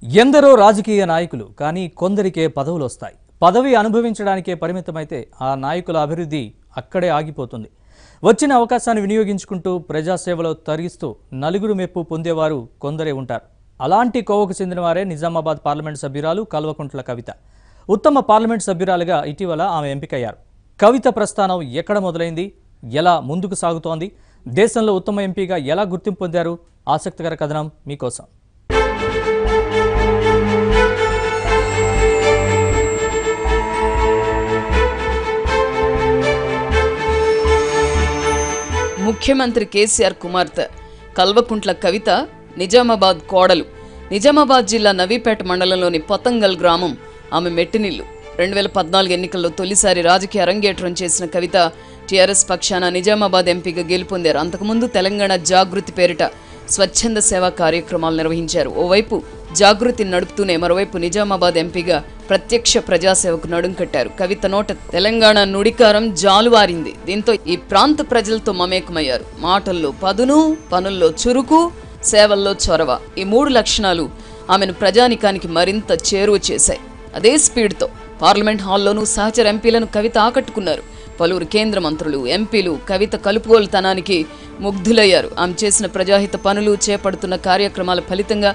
ఎందరో రాజకీయ నాయకులు కానీ కొందరికే పదవులు వస్తాయి. పదవి అనుభవించడానికే పరిమితమైతే ఆ నాయకుల అభివృద్ధి అక్కడే ఆగిపోతుంది. వచ్చిన అవకాశాన్ని వినియోగించుకుంటూ ప్రజాసేవలో తరిగిస్తూ నలుగురు మెప్పు పొందేవారు కొందరే ఉంటారు. అలాంటి కోవకు చెందిన వారే నిజామాబాద్ పార్లమెంట్ సభ్యురాలు కల్వకుంట్ల కవిత. ఉత్తమ పార్లమెంట్ సభ్యురాలుగా ఇటీవల ఆమె ఎంపికయ్యారు. కవిత ప్రస్థానం ఎక్కడ మొదలైంది, ఎలా ముందుకు సాగుతోంది, దేశంలో ఉత్తమ ఎంపీగా ఎలా గుర్తింపు పొందారు? ఆసక్తికర కథనం మీకోసం. ముఖ్యమంత్రి కేసీఆర్ కుమార్తె కల్వకుంట్ల కవిత నిజామాబాద్ కోడలు. నిజామాబాద్ జిల్లా నవీపేట మండలంలోని పతంగల్ గ్రామం ఆమె మెట్టినిల్లు. 2014 ఎన్నికల్లో తొలిసారి రాజకీయ అరంగేట్రం చేసిన కవిత టీఆర్ఎస్ పక్షాన నిజామాబాద్ ఎంపీగా గెలుపొందారు. అంతకుముందు తెలంగాణ జాగృతి పేరిట స్వచ్ఛంద సేవా కార్యక్రమాలు నిర్వహించారు. ఓవైపు జాగృతిని నడుపుతూనే మరోవైపు నిజామాబాద్ ఎంపీగా ప్రత్యక్ష ప్రజాసేవకు నడుం కట్టారు. కవిత నోట తెలంగాణ నుడికారం జాలువారింది. దీంతో ఈ ప్రాంత ప్రజలతో మమేకమయ్యారు. మాటల్లో పదును, పనుల్లో చురుకు, సేవల్లో చొరవ, ఈ 3 లక్షణాలు ఆమెను ప్రజానికానికి మరింత చేరువ చేశాయి. అదే స్పీడ్తో పార్లమెంట్ హాల్లోనూ సహచర ఎంపీలను కవిత ఆకట్టుకున్నారు. పలువురు కేంద్ర మంత్రులు, ఎంపీలు కవిత కలుపుగోలుతనానికి ముగ్ధులయ్యారు. ఆమె చేసిన ప్రజాహిత పనులు, చేపడుతున్న కార్యక్రమాల ఫలితంగా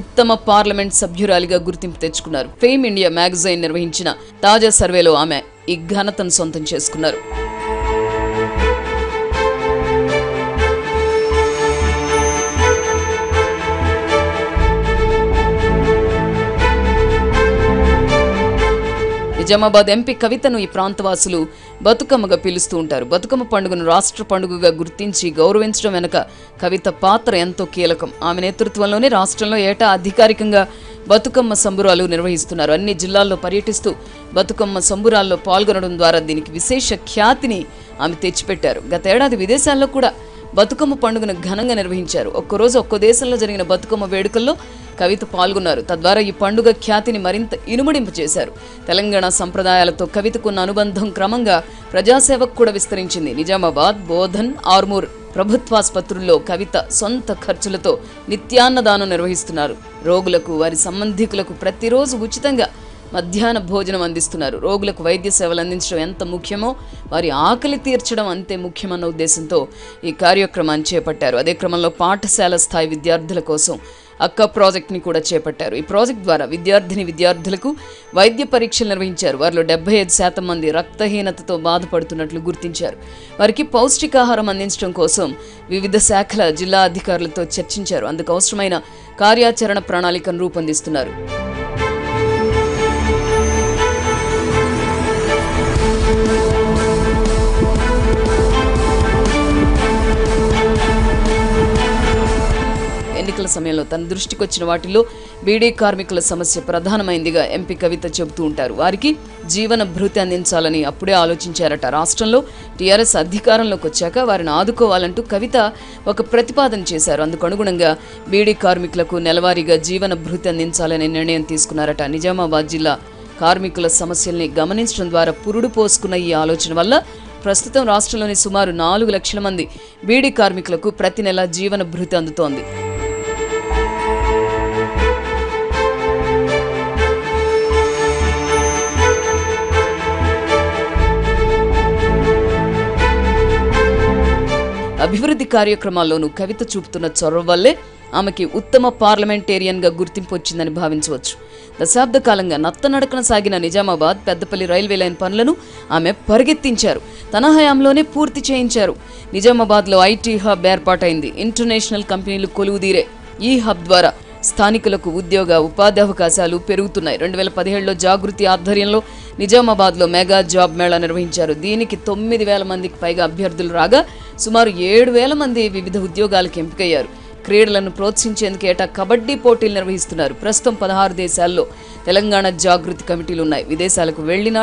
ఉత్తమ పార్లమెంట్ సభ్యురాలిగా గుర్తింపు తెచ్చుకున్నారు. ఫేమ్ ఇండియా మ్యాగజైన్ నిర్వహించిన తాజా సర్వేలో ఆమె ఈ ఘనతను సొంతం చేసుకున్నారు. నిజామాబాద్ ఎంపీ కవితను ఈ ప్రాంతవాసులు బతుకమ్మగా పిలుస్తూ ఉంటారు. బతుకమ్మ పండుగను రాష్ట్ర పండుగగా గుర్తించి గౌరవించడం వెనుక కవిత పాత్ర ఎంతో కీలకం. ఆమె నేతృత్వంలోనే రాష్ట్రంలో ఏటా అధికారికంగా బతుకమ్మ సంబురాలు నిర్వహిస్తున్నారు. అన్ని జిల్లాల్లో పర్యటిస్తూ బతుకమ్మ సంబురాల్లో పాల్గొనడం ద్వారా దీనికి విశేష ఖ్యాతిని ఆమె తెచ్చిపెట్టారు. గతేడాది విదేశాల్లో కూడా బతుకమ్మ పండుగను ఘనంగా నిర్వహించారు. ఒక్కరోజు ఒక్కో దేశంలో జరిగిన బతుకమ్మ వేడుకల్లో కవిత పాల్గొన్నారు. తద్వారా ఈ పండుగ ఖ్యాతిని మరింత ఇనుమడింపు చేశారు. తెలంగాణ సంప్రదాయాలతో కవితకున్న అనుబంధం క్రమంగా ప్రజాసేవకు కూడా విస్తరించింది. నిజామాబాద్, బోధన్, ఆర్మూర్ ప్రభుత్వాసుపత్రుల్లో కవిత సొంత ఖర్చులతో నిత్యాన్నదానం నిర్వహిస్తున్నారు. రోగులకు, వారి సంబంధికులకు ప్రతిరోజు ఉచితంగా మధ్యాహ్న భోజనం అందిస్తున్నారు. రోగులకు వైద్య సేవలు అందించడం ఎంత ముఖ్యమో వారి ఆకలి తీర్చడం అంతే ముఖ్యమన్న ఉద్దేశంతో ఈ కార్యక్రమాన్ని చేపట్టారు. అదే క్రమంలో పాఠశాల స్థాయి విద్యార్థుల కోసం అక్క ప్రాజెక్ట్ని కూడా చేపట్టారు. ఈ ప్రాజెక్ట్ ద్వారా విద్యార్థులకు వైద్య పరీక్షలు నిర్వహించారు. వారిలో 75% మంది రక్తహీనతతో బాధపడుతున్నట్లు గుర్తించారు. వారికి పౌష్టికాహారం అందించడం కోసం వివిధ శాఖల జిల్లా అధికారులతో చర్చించారు. అందుకు అవసరమైన కార్యాచరణ ప్రణాళికను రూపొందిస్తున్నారు. ఎన్నికల సమయంలో తన దృష్టికి వచ్చిన వాటిల్లో బీడీ కార్మికుల సమస్య ప్రధానమైందిగా ఎంపీ కవిత చెబుతూ ఉంటారు. వారికి జీవన భృతి అందించాలని అప్పుడే ఆలోచించారట. రాష్ట్రంలో టీఆర్ఎస్ అధికారంలోకి వచ్చాక వారిని ఆదుకోవాలంటూ కవిత ఒక ప్రతిపాదన చేశారు. అందుకు అనుగుణంగా బీడీ కార్మికులకు నెలవారీగా జీవన భృతి అందించాలనే నిర్ణయం తీసుకున్నారట. నిజామాబాద్ జిల్లా కార్మికుల సమస్యల్ని గమనించడం ద్వారా పురుడు పోసుకున్న ఈ ఆలోచన వల్ల ప్రస్తుతం రాష్ట్రంలోని సుమారు 4 లక్షల మంది బీడీ కార్మికులకు ప్రతి నెల జీవన భృతి అందుతోంది. అభివృద్ధి కార్యక్రమాల్లోనూ కవిత చూపుతున్న చొరవ వల్లే ఆమెకి ఉత్తమ పార్లమెంటేరియన్గా గుర్తింపు వచ్చిందని భావించవచ్చు. దశాబ్ద కాలంగా నత్తనడకన సాగిన నిజామాబాద్ పెద్దపల్లి రైల్వే లైన్ పనులను ఆమె పరిగెత్తించారు. తన హయాంలోనే పూర్తి చేయించారు. నిజామాబాద్లో ఐటీ హబ్ ఏర్పాటైంది. ఇంటర్నేషనల్ కంపెనీలు కొలువుదీరే ఈ హబ్ ద్వారా స్థానికులకు ఉద్యోగ, ఉపాధి అవకాశాలు పెరుగుతున్నాయి. 2017లో జాగృతి ఆధ్వర్యంలో నిజామాబాద్లో మెగా జాబ్ మేళా నిర్వహించారు. దీనికి 9,000 మందికి పైగా అభ్యర్థులు రాగా సుమారు 7,000 మంది వివిధ ఉద్యోగాలకు ఎంపికయ్యారు. క్రీడలను ప్రోత్సహించేందుకు ఏటా కబడ్డీ పోటీలు నిర్వహిస్తున్నారు. ప్రస్తుతం 16 దేశాల్లో తెలంగాణ జాగృతి కమిటీలు ఉన్నాయి. విదేశాలకు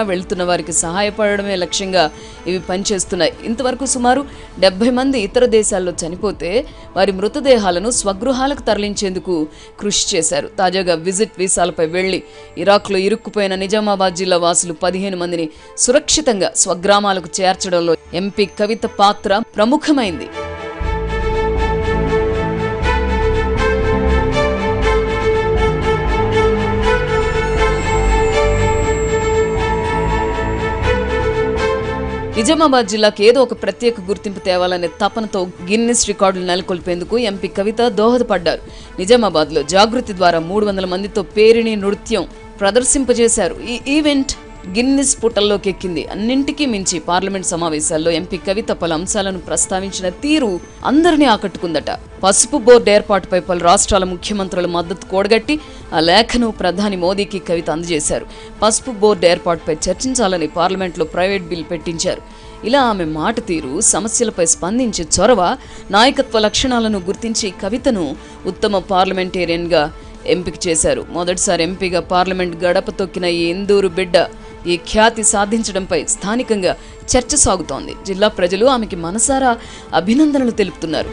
వెళ్తున్న వారికి సహాయపడడమే లక్ష్యంగా ఇవి పనిచేస్తున్నాయి. ఇంతవరకు సుమారు 70 మంది ఇతర దేశాల్లో చనిపోతే వారి మృతదేహాలను స్వగృహాలకు తరలించేందుకు కృషి చేశారు. తాజాగా విజిట్ వీసాలపై వెళ్లి ఇరాక్లో ఇరుక్కుపోయిన నిజామాబాద్ జిల్లా వాసులు 15 మందిని సురక్షితంగా స్వగ్రామాలకు చేర్చడంలో ఎంపీ కవిత పాత్ర ప్రముఖమైంది. నిజామాబాద్ జిల్లాకు ఏదో ఒక ప్రత్యేక గుర్తింపు తేవాలనే తపనతో గిన్నిస్ రికార్డులు నెలకొల్పేందుకు ఎంపీ కవిత దోహదపడ్డారు. నిజామాబాద్లో జాగృతి ద్వారా 300 మందితో పేరిణి నృత్యం ప్రదర్శింపజేశారు. ఈ ఈవెంట్ గిన్నిస్ పుటల్లోకి ఎక్కింది. అన్నింటికీ మించి పార్లమెంట్ సమావేశాల్లో ఎంపీ కవిత పలు అంశాలను ప్రస్తావించిన తీరు అందరినీ ఆకట్టుకుందట. పసుపు బోర్డు ఏర్పాటుపై పలు రాష్ట్రాల ముఖ్యమంత్రుల మద్దతు కూడగట్టి ఆ లేఖను ప్రధాని మోదీకి కవిత అందజేశారు. పసుపు బోర్డు ఏర్పాటుపై చర్చించాలని పార్లమెంట్లో ప్రైవేట్ బిల్ పెట్టించారు. ఇలా ఆమె మాట తీరు, సమస్యలపై స్పందించి చొరవ, నాయకత్వ లక్షణాలను గుర్తించి కవితను ఉత్తమ పార్లమెంటేరియన్గా ఎంపిక చేశారు. మొదటిసారి ఎంపీగా పార్లమెంట్ గడప తొక్కిన ఈ ఇందూరు బిడ్డ ఈ ఖ్యాతి సాధించడంపై స్థానికంగా చర్చ సాగుతోంది. జిల్లా ప్రజలు ఆమెకి మనసారా అభినందనలు తెలుపుతున్నారు.